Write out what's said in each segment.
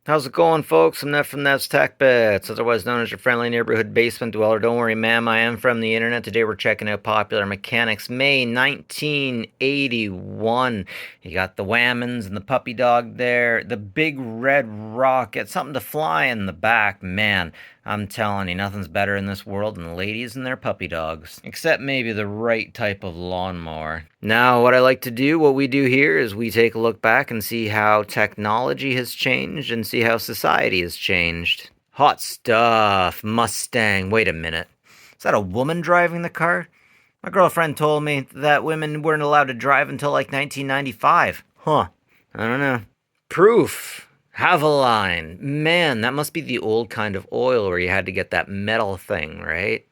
How's it going, folks? I'm Ned from Ned's Tech Bits, otherwise known as your friendly neighborhood basement dweller. Don't worry, ma'am, I am from the internet. Today we're checking out Popular Mechanics, May 1981. You got the Whammons and the puppy dog there, the big red rocket, something to fly in the back. Man, I'm telling you, nothing's better in this world than ladies and their puppy dogs. Except maybe the right type of lawnmower. Now, what I like to do, what we do here, is we take a look back and see how technology has changed and see how society has changed. Hot stuff. Mustang. Wait a minute. Is that a woman driving the car? My girlfriend told me that women weren't allowed to drive until like 1995. Huh. I don't know. Proof. Haveline. Man, that must be the old kind of oil where you had to get that metal thing, right?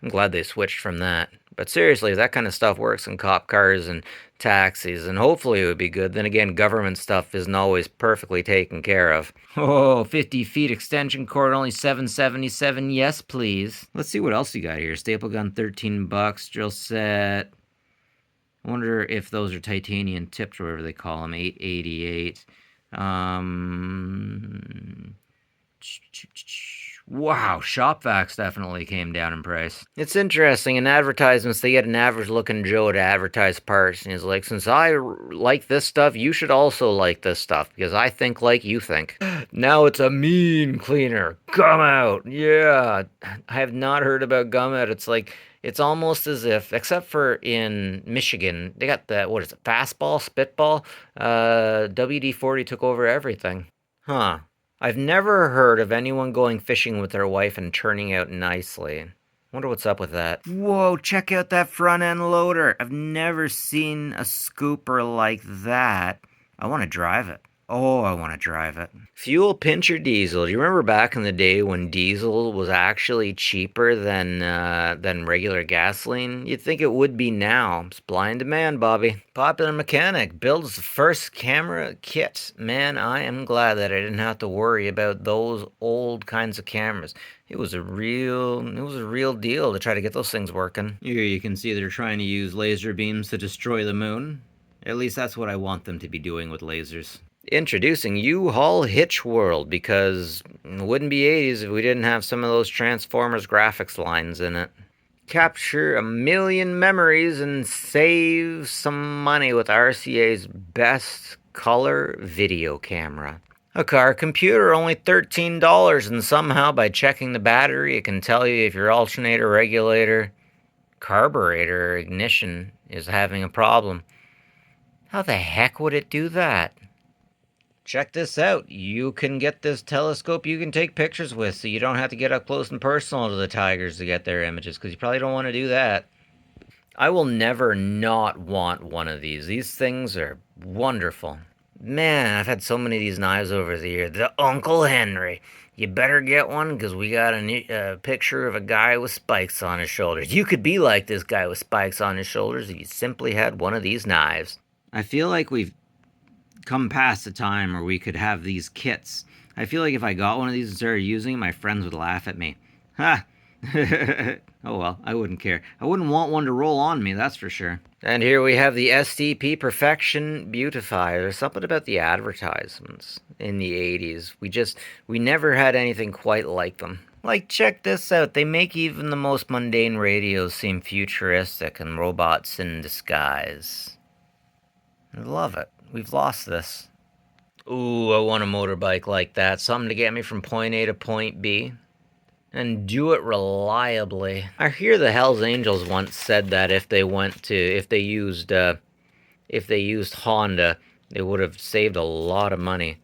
I'm glad they switched from that. But seriously, if that kind of stuff works in cop cars and taxis, and hopefully it would be good. Then again, government stuff isn't always perfectly taken care of. Oh, 50 feet extension cord, only 777. Yes, please. Let's see what else you got here. Staple gun, 13 bucks. Drill set. I wonder if those are titanium tipped or whatever they call them. 888. Wow, shop vacs definitely came down in price. It's interesting, in advertisements, they get an average looking Joe to advertise parts, and he's like, since I like this stuff, you should also like this stuff, because I think like you think. Now it's a mean cleaner. Gum out. Yeah. I have not heard about gum out. It's like, it's almost as if, except for in Michigan, they got the, what is it, fastball, spitball? WD-40 took over everything. Huh. I've never heard of anyone going fishing with their wife and turning out nicely. Wonder what's up with that. Whoa, check out that front end loader. I've never seen a scooper like that. I want to drive it. Oh, I want to drive it. Fuel pinch or diesel? Do you remember back in the day when diesel was actually cheaper than regular gasoline? You'd think it would be now. Supply and demand, Bobby. Popular Mechanic builds the first camera kit. Man, I am glad that I didn't have to worry about those old kinds of cameras. It was a real deal to try to get those things working. Here you can see they're trying to use laser beams to destroy the moon. At least that's what I want them to be doing with lasers. Introducing U-Haul Hitch World, because it wouldn't be 80s if we didn't have some of those Transformers graphics lines in it. Capture 1,000,000 memories and save some money with RCA's best color video camera. A car computer, only $13, and somehow by checking the battery it can tell you if your alternator, regulator, carburetor, or ignition is having a problem. How the heck would it do that? Check this out. You can get this telescope you can take pictures with, so you don't have to get up close and personal to the tigers to get their images, because you probably don't want to do that. I will never not want one of these. These things are wonderful. Man, I've had so many of these knives over the years. The Uncle Henry. You better get one, because we got a picture of a guy with spikes on his shoulders. You could be like this guy with spikes on his shoulders if you simply had one of these knives. I feel like we've come past a time where we could have these kits. I feel like if I got one of these and started using it, my friends would laugh at me. Ha! Oh well, I wouldn't care. I wouldn't want one to roll on me, that's for sure. And here we have the STP Perfection Beautifier. There's something about the advertisements in the 80s. We never had anything quite like them. Like, check this out. They make even the most mundane radios seem futuristic and robots in disguise. I love it. We've lost this. Ooh, I want a motorbike like that. Something to get me from point A to point B. And do it reliably. I hear the Hells Angels once said that if they used Honda, they would have saved a lot of money.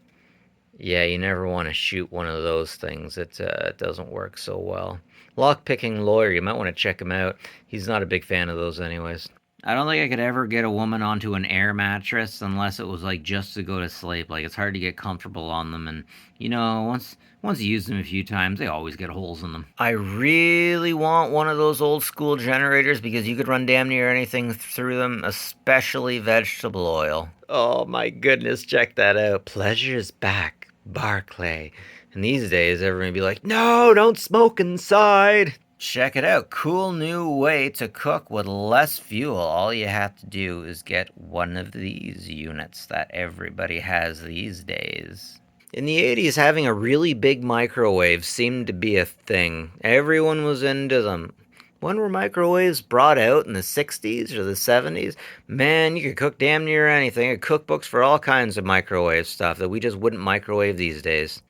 Yeah, you never want to shoot one of those things. It doesn't work so well. Lockpicking Lawyer, you might want to check him out. He's not a big fan of those anyways. I don't think I could ever get a woman onto an air mattress unless it was like just to go to sleep. Like, it's hard to get comfortable on them, and you know, once you use them a few times, they always get holes in them. I really want one of those old school generators because you could run damn near anything through them, especially vegetable oil. Oh my goodness, check that out. Pleasure's back, Barclay. And these days, everyone would be like, no, don't smoke inside. Check it out. Cool new way to cook with less fuel. All you have to do is get one of these units that everybody has these days. In the 80s, having a really big microwave seemed to be a thing. Everyone was into them. When were microwaves brought out, in the 60s or the 70s? Man, you could cook damn near anything. Cookbooks for all kinds of microwave stuff that we just wouldn't microwave these days.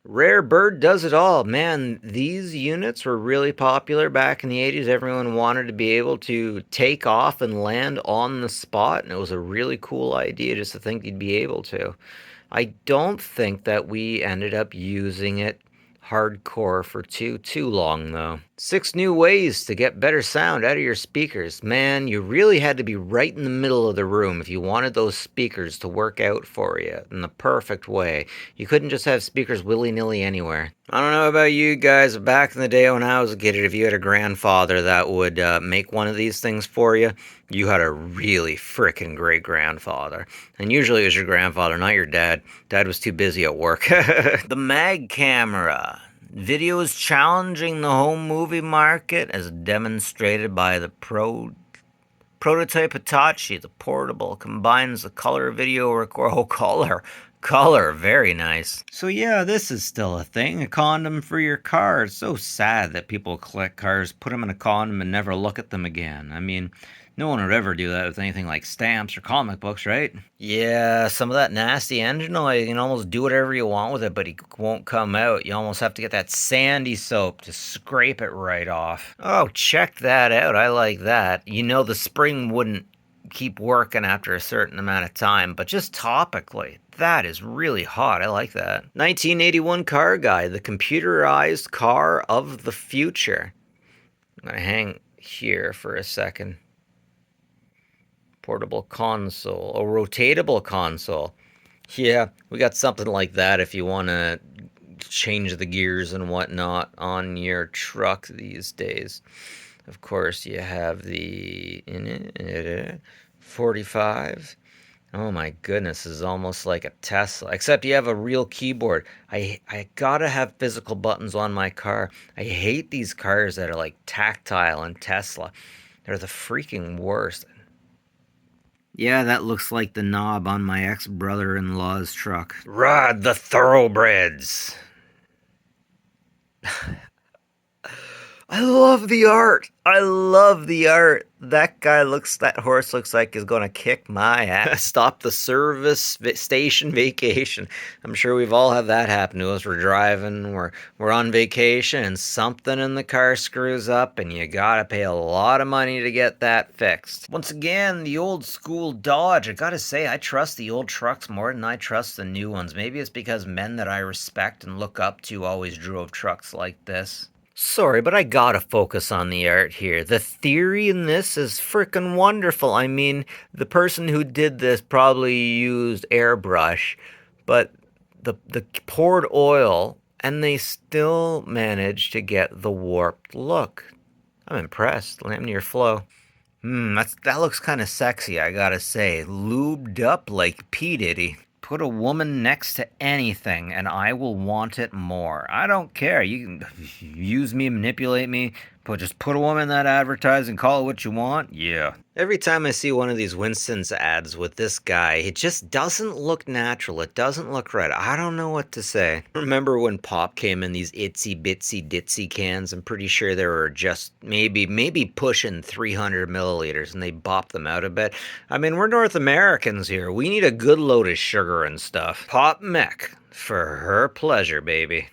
Rare Bird does it all. Man, these units were really popular back in the 80s. Everyone wanted to be able to take off and land on the spot, and it was a really cool idea just to think you'd be able to. I don't think that we ended up using it hardcore for too long though. 6 new ways to get better sound out of your speakers. Man, you really had to be right in the middle of the room if you wanted those speakers to work out for you in the perfect way. You couldn't just have speakers willy-nilly anywhere. I don't know about you guys, but back in the day when I was a kid, if you had a grandfather that would make one of these things for you, you had a really frickin' great grandfather. And usually it was your grandfather, not your dad. Dad was too busy at work. The mag camera. Video is challenging the home movie market as demonstrated by the prototype Hitachi. The portable combines the color video record. Oh, color, very nice. So yeah, this is still a thing, a condom for your car. It's so sad that people collect cars, put them in a condom, and never look at them again. I mean, no one would ever do that with anything like stamps or comic books, right? Yeah, some of that nasty engine oil, you can almost do whatever you want with it, but it won't come out. You almost have to get that sandy soap to scrape it right off. Oh, check that out. I like that. You know, the spring wouldn't keep working after a certain amount of time, but just topically, that is really hot. I like that. 1981 Car Guide, the computerized car of the future. I'm gonna hang here for a second. Portable console, a rotatable console. Yeah, we got something like that if you want to change the gears and whatnot on your truck these days. Of course, you have the 45. Oh my goodness, this is almost like a Tesla, except you have a real keyboard. I gotta have physical buttons on my car. I hate these cars that are like tactile and Tesla. They're the freaking worst. Yeah, that looks like the knob on my ex-brother-in-law's truck. Rod the thoroughbreds. I love the art. I love the art. That horse looks like he's gonna kick my ass. Stop the service station vacation. I'm sure we've all had that happen to us. We're driving, we're on vacation, and something in the car screws up, and you gotta pay a lot of money to get that fixed. Once again, the old school Dodge. I gotta say, I trust the old trucks more than I trust the new ones. Maybe it's because men that I respect and look up to always drove trucks like this. Sorry, but I gotta focus on the art here. The theory in this is frickin' wonderful. I mean, the person who did this probably used airbrush, but the poured oil, and they still managed to get the warped look. I'm impressed. Laminar flow. That looks kind of sexy, I gotta say. Lubed up like P. Diddy. Put a woman next to anything, and I will want it more. I don't care. You can use me, manipulate me, but just put a woman in that advertising, call it what you want. Yeah. Every time I see one of these Winston's ads with this guy, it just doesn't look natural. It doesn't look right. I don't know what to say. Remember when pop came in these itsy bitsy ditzy cans? I'm pretty sure they were just maybe pushing 300 milliliters, and they bopped them out a bit. I mean, we're North Americans here. We need a good load of sugar and stuff. Pop mech for her pleasure, baby.